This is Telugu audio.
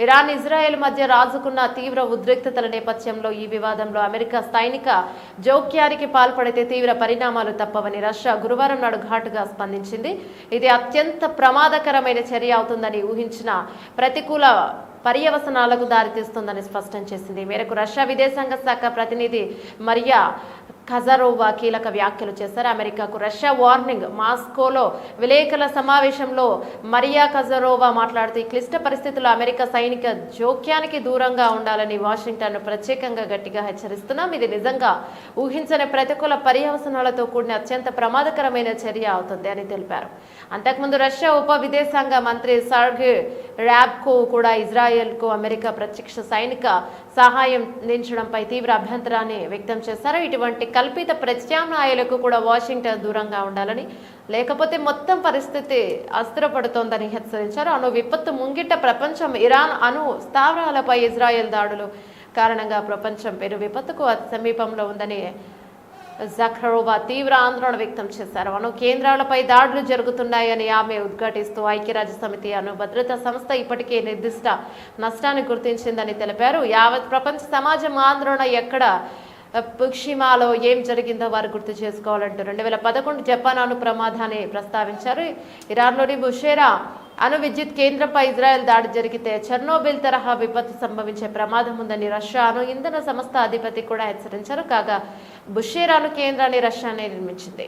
ఇరాన్ ఇజ్రాయెల్ మధ్య రాజుకున్న తీవ్ర ఉద్రిక్తతల నేపథ్యంలో ఈ వివాదంలో అమెరికా సైనిక జోక్యానికి పాల్పడితే తీవ్ర పరిణామాలు తప్పవని రష్యా గురువారం నాడు ఘాటుగా స్పందించింది. ఇది అత్యంత ప్రమాదకరమైన చర్య అవుతుందని ఊహించిన ప్రతికూల పర్యవసనాలకు దారితీస్తుందని స్పష్టం చేసింది. ఈ మేరకు రష్యా విదేశాంగ శాఖ ప్రతినిధి మరియా ఖజారోవా కీలక వ్యాఖ్యలు చేశారు. అమెరికాకు రష్యా వార్నింగ్. మాస్కోలో విలేకరుల సమావేశంలో మరియా ఖజారోవా మాట్లాడుతూ ఈ క్లిష్ట పరిస్థితుల్లో అమెరికా సైనిక జోక్యానికి దూరంగా ఉండాలని వాషింగ్టన్ను ప్రత్యేకంగా గట్టిగా హెచ్చరిస్తున్నాం. ఇది నిజంగా ఊహించని ప్రతికూల పర్యవసనాలతో కూడిన అత్యంత ప్రమాదకరమైన చర్య అవుతుంది అని తెలిపారు. అంతకుముందు రష్యా ఉప విదేశాంగ మంత్రి సర్గే ర్యాబ్కో కూడా ఇజ్రాయెల్కు అమెరికా ప్రత్యక్ష సైనిక సహాయం అందించడంపై తీవ్ర అభ్యంతరాన్ని వ్యక్తం చేశారు. ఇటువంటి కల్పిత ప్రత్యామ్నాయాలకు కూడా వాషింగ్టన్ దూరంగా ఉండాలని, లేకపోతే మొత్తం పరిస్థితి అస్థిరపడుతోందని హెచ్చరించారు. అణు విపత్తు ముంగిట ప్రపంచం ఇరాన్ అణు స్థావరాలపై ఇజ్రాయెల్ దాడులు కారణంగా ప్రపంచం పెను విపత్తుకు అతి సమీపంలో ఉందని జఖరోవా తీవ్ర ఆందోళన వ్యక్తం చేశారు. అణు కేంద్రాలపై దాడులు జరుగుతున్నాయని ఆమె ఉద్ఘాటిస్తూ ఐక్యరాజ్యసమితి అణు భద్రతా సంస్థ ఇప్పటికే నిర్దిష్ట నష్టాన్ని గుర్తించిందని తెలిపారు. యావత్ ప్రపంచ సమాజం ఆందోళన ఎక్కడ ఫుకుషిమాలో ఏం జరిగిందో వారు గుర్తు చేసుకోవాలంటూ 2011 జపాన్ అణు ప్రమాదాన్ని ప్రస్తావించారు. ఇరాన్లోని బుషేరా అణు విద్యుత్ కేంద్రంపై ఇజ్రాయెల్ దాడి జరిగితే చెర్నోబిల్ తరహా విపత్తు సంభవించే ప్రమాదం ఉందని రష్యా అణు ఇంధన సంస్థ అధిపతి కూడా హెచ్చరించారు. కాగా బుషేరా అణు కేంద్రాన్ని రష్యానే నిర్మించింది.